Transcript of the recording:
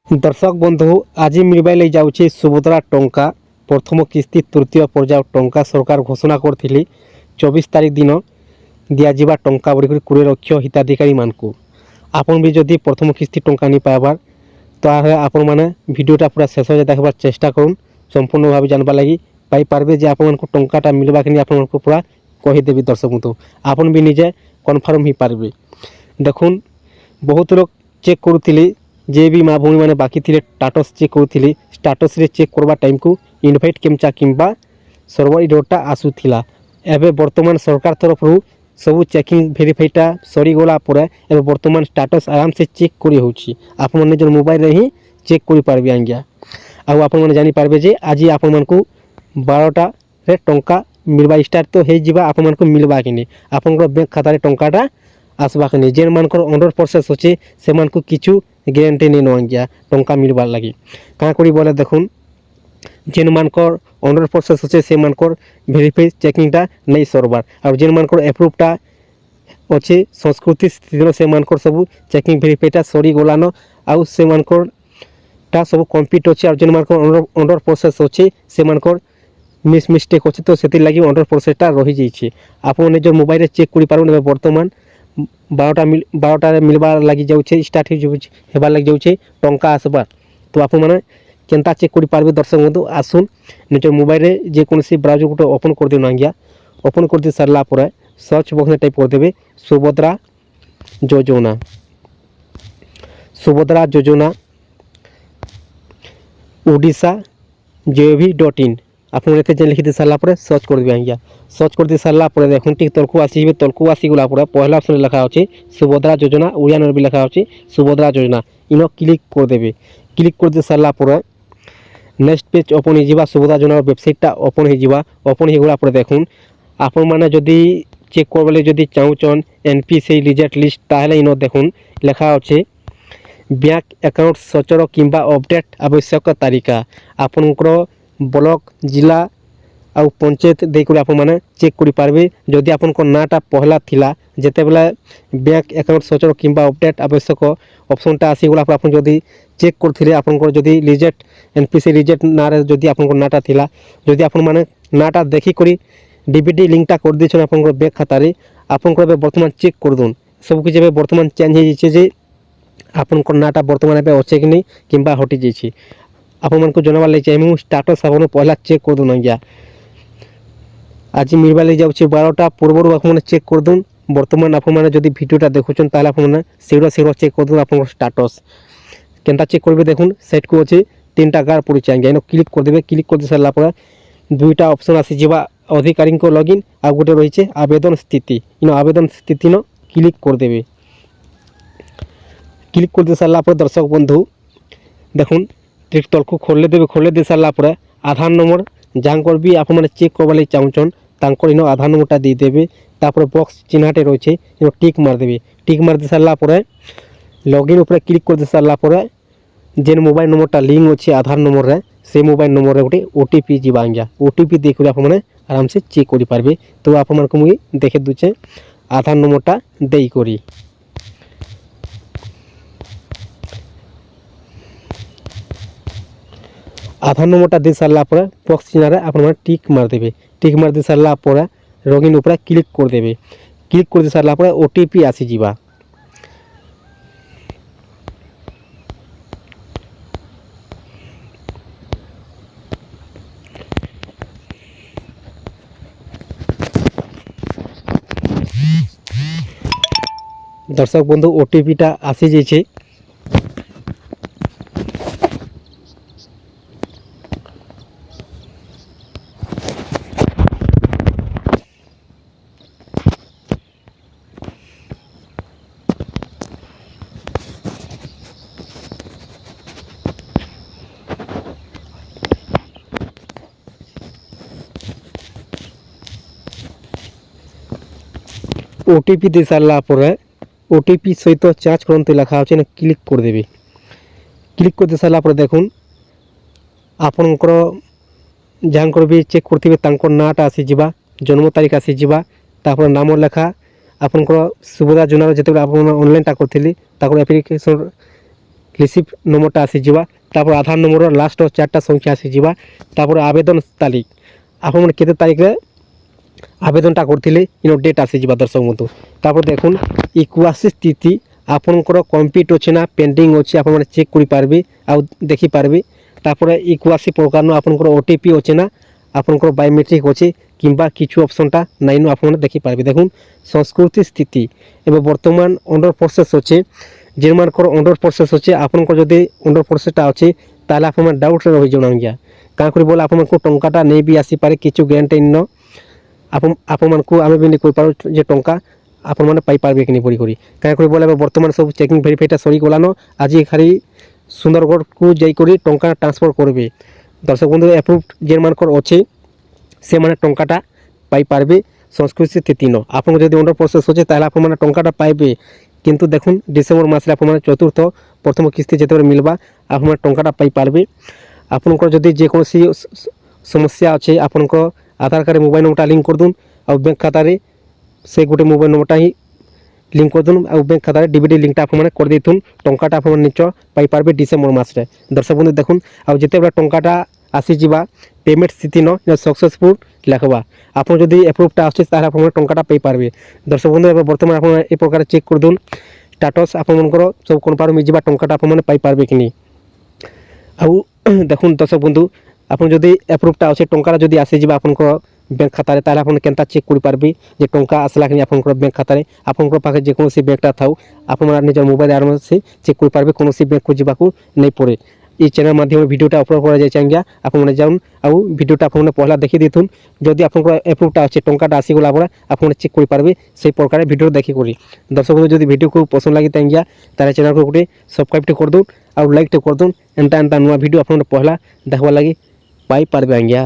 दर्शक बंधु आज मिलवाई लग जाऊँगी सुभद्रा टंका प्रथम किस्ती तृतीय पर्याय टंका सरकार घोषणा करथिली 24 तारीख दिन दिज्व टंका बोलिक 20 लाख हिताधिकारी मानक आपन भी जदि प्रथम किस्ती टंका नहीं पाइबार तो आपण मैंने भिडटा पूरा शेष देखबार चेष्टा करूँ संपूर्ण भाव जानवा लगी पाइपारे जे आपण टंकाटा मिलवा कि आप पूरा कहीदेवी दर्शक बंधु आपन भी निजे कनफर्म ही पारे देखुन बहुत लोग चेक करुली जे भी माँ भूमि मैंने बाकी थे स्टाटस चेक करुली स्टाटस रे चेक करवा टाइम को इनभाइट केमचा किंबा सर्वर इडोटा आसूला एवं बर्तमान सरकार तरफ सब चेकिंग भेरीफाईटा सरीगला बर्तमान स्टाटस आराम से चेक करी होची आप निज मोबाइल रे ही चेक करि पारबे आज्ञा आप जानी पारबे जे आज आपण मानकु 12टा रे टंका मिलवा स्टार्ट तो हे जिबा आपण मानकु मिलवा कि नहीं आपण बैंक खाता रे टंकाटा आसबा कि नहीं जेन मानकर अंडर प्रोसेस होचे से मानकु किछु ग्यारंटी नहीं न आज्ञा टंका मिलवार लगी क्या करी बोले देखुन जेन मानकर अंडर प्रोसेस होचे से मानकर भेरीफाई चेकिंगटा नहीं सरबार और जेन मानकर एप्रुवटा अच्छे संस्कृति स्थिति से मानकर सब चेकिंग भेरीफाईटा सरी गलान आउ से मानकर टा सब कम्प्लीट अच्छे और जेन मानकर अंडर प्रोसेस अच्छे से मानकर मिस्टेक अच्छे तो से लगी अंडर प्रोसेसटा रही जाइए आप निज मोबाइल चेक कर पारे बर्तमान 12टा मिलबार लगी जाऊे स्टार्ट होबार लगी जाऊे टंका आसबार तो आप मैंने केनता चेक कर पारे दर्शक बंधु आसुन निज मोबाइल जेकोसी ब्राउजर गोटे ओपन कर दिन आज्ञा ओपन कर दी सारा सर्च बक्स में टाइप करदे सुभद्रा योजना ओडिशा gov.in आप लिखी दी सारा सर्च कर देवे आज्ञा सर्च कर दी सारा देखुन ठीक तलकू आसवे तलकू आसीगला पहला ऑप्शन लिखा अच्छे सुभद्रा योजना ओडिया भी लिखा अच्छे सुभद्रा योजना इन क्लिक करदे क्लिक कर दी सारा नेक्स्ट पेज ओपन हो सुभद्रा योजना वेबसाइटा ओपन ओपन होगला देखुन आपण मैंने जदि चेक करवाले जदि चाहून एनपी से रिजेक्ट लिस्ट ताहले इन देखुन लिखा अच्छे बैंक अकाउंट सचर किंबा अपडेट आवश्यक तालिका आपनकर ब्लॉक जिला आउ पंचायत देकर आप मैंने चेक कर पारे जदि आपन नाटा पहला थिला जेते बेला बैंक अकाउंट सचर किंबा अपडेट आवश्यक ऑप्शनटा आसीगला आप जदि चेक करथिले आपनकर जदि रिजेक्ट एनपीसी रिजेक्ट ना जदि आपन नाटा थिला जदि आपन माने नाटा देखि करी डीबीडी लिंकटा कर दिछन आपनकर बैंक खाता रे आपनकर बर्तमान चेक कर दोन सब किछि बर्तमान चेंज हो जाइए जे आपनकर नाटा बर्तमान एबे अच्छे कि नहीं किंबा हटि जाइए आपको जनवार लगे चाहिए स्टाटस आप पहला चेक कर दून आज्ञा आज मिलवा लगे जाऊँचे 12टा पूर्वर आप चेक कर दून बर्तमान आप भिडियोटा देखुन ताल आप शीघ्र शीघ्र चेक कर दून आप स्टाटस केनता चेक करेंगे देखुन सेट को अच्छे 3टा गार पड़ी आज्ञा इन क्लिक करदे क्लिक कर दी सारा 2टा ऑप्शन आसीजा अधिकारी लॉगिन आ गोटे रही आवेदन स्थिति इन आवेदन स्थिति न क्लिक करदे क्लिक कर दी सारा दर्शक बंधु देखुन ठीक तलकू खोले दे सारा आधार नंबर जहाँ भी आप चेक करवा चाहून तांकर इन आधार नंबरटा देदेवे तापर बॉक्स चिन्हटे रही है टिक मारदेवे टिक मार दे सारा लॉगिन उपर क्लिक कर दे सारा जेन मोबाइल नंबरटा लिंक अच्छे आधार नंबर रे से मोबाइल नंबर गोटे ओटीपी जी आज्ञा ओटीपी देकर आप आराम से चेक कर पारे तो आप मुझे देखे दूचे आधार नंबरटा देकर आधार नंबरटा दे सारा बॉक्स चिन्ह आप टिक मारदे टिक मार दे सारा लॉगिन उपर क्लिक करदे क्लिक कर दे सारा ओटीपी आसीजा दर्शक बंधु ओटीपीटा आसी जाइए ओटीपी दे सारा ओटीपी सहित चार्ज करते लिखा अच्छे क्लिक करदे क्लिक कर दे सारा देखुन आपणकर जहाँ भी चेक करेंगे नाटा आसीजा जन्म तारीख आसीजा तापर नाम लेखा आपणकर सुभद्रा योजना जिते आप ऑनलाइन करी एप्लिकेशन রিସିପ୍ଟ ନମ୍ବରଟା ଆସିଯିବା ତାପରେ ଆଧାର ନମ୍ବରର ଲାଷ୍ଟ ଚାରିଟା ସଂଖ୍ୟା ଆସିଯିବା ତାପରେ ଆବେଦନ ତାରିଖ ଆପଣମାନେ କେତେ ତାରିଖରେ ଆବେଦନଟା କରିଥିଲେ ଇନ ଡେଟ୍ ଆସିଯିବା ଦର୍ଶକ ବନ୍ଧୁ। ତାପରେ ଦେଖୁନ ଇକ୍ୱାସି ସ୍ଥିତି ଆପଣଙ୍କର କମ୍ପ୍ଲିଟ୍ ଅଛି ନା ପେଣ୍ଡିଂ ଅଛି ଆପଣମାନେ ଚେକ୍ କରିପାରିବେ ଆଉ ଦେଖିପାରିବେ। ତାପରେ ଇକ୍ୱାସି ପ୍ରକାରନ ଆପଣଙ୍କର OTP ଅଛି ନା ଆପଣଙ୍କର ବାୟୋମେଟ୍ରିକ୍ ଅଛି কিংবা কিছু অপশনটা নাইনু আপনারা দেখিপারবে। দেখুন সংস্কৃতি স্থিতি এবার বর্তমান অন্ডর প্রসেস অছে যেমানকর অন্ডর প্রসেস অছে আপনার যদি অন্ডর প্রসেসটা অছে তাহলে আপনার ডাউটরে রহিযান আজ্ঞা কাঁ করে বলে আপনার টঙ্কাটা নেই বি আসিপারে কিছু গ্যারেন্টি ন ଆପଣମାନଙ୍କୁ ଆମେ ବି କହିପାରୁ ଯେ ଟଙ୍କା ଆପଣମାନେ ପାଇପାରିବେ କି ନି ପରି କରି କାଁ କରି ବୋଲେ ଏବେ ବର୍ତ୍ତମାନ ସବୁ ଚେକିଂ ଭେରିଫାଇଟା ସରିଗଲାନ ଆଜି ଖାଲି ସୁନ୍ଦରଗଡ଼କୁ ଯାଇକରି ଟଙ୍କା ଟ୍ରାନ୍ସଫର କରିବେ। ଦର୍ଶକ ବନ୍ଧୁ ଆପ୍ରୁଭ୍ ଯେମାନଙ୍କର ଅଛି ସେମାନେ ଟଙ୍କାଟା ପାଇପାରିବେ ସଂସ୍କୃତି ସ୍ଥିତି ନ ଆପଣଙ୍କୁ ଯଦି ଅଣ୍ଡର ପ୍ରୋସେସ୍ ଅଛି ତାହେଲେ ଆପଣମାନେ ଟଙ୍କାଟା ପାଇବେ। କିନ୍ତୁ ଦେଖୁନ୍ ଡିସେମ୍ବର ମାସରେ ଆପଣମାନେ ଚତୁର୍ଥ ପ୍ରଥମ କିସ୍ତି ଯେତେବେଳେ ମିଳିବା ଆପଣମାନେ ଟଙ୍କାଟା ପାଇପାରିବେ। ଆପଣଙ୍କର ଯଦି ଯେକୌଣସି ସମସ୍ୟା ଅଛି ଆପଣଙ୍କ आधार कार्ड मोबाइल नंबर लिंक कर दून और बैंक खाता रे से गोटे मोबाइल नंबरटा ही लिंक कर दून और बैंक खाता डीबीडी लिंकटा आपने कर देथुन टंकाटा आप निश्चय पाइपारे डिसेम्बर मासरे। दर्शक बंधु देखुन और जिते बेला टंकाटा आसीजा पेमेंट स्थिति न सक्सेसफुल लिखवा आप जदि एप्रुवटा आस टंकाटा पाइपारे। दर्शक बंधु ए बर्तमान आप ए प्रकार चेक कर दून स्टाटस आपंकर सब कन्फर्म होगा टंकाटा आपने पाइपारे कि आउ देखुन दर्शक बंधु आपन जदि एप्रुवटा अच्छे टंका जदि आसीजा आप बैंक खाता ताले आपन केनता चेक कर पारबे जे टंका आसला कि आपन बैंक खाता आपन पाखे जेकोसी बैंकटा थाउ आपन निज मोबाइल आराम से चेक कर पारबे कोनोसी बैंक को जीवाकू नहीं पड़े। ये चैनल माध्यम भिडियोटा अपलोड करा जाय चाहिए आपन जाउन आउ भिडियोटा आपन पहला देखि देथुन जदि आपन एप्रुवटा अच्छे टंकाटा आसी गला परे आपन चेक कर पारबे से प्रकार भिडियो देखि करी। दर्शक जदि भिडियो को पसंद लागि तांगिया तारे चैनल को गोटे सब्सक्राइब कर दून और लाइक कर दून एंता एंता नुआ भिडियो आपन पहला देखबा लागि पाई पारबे आज्ञा।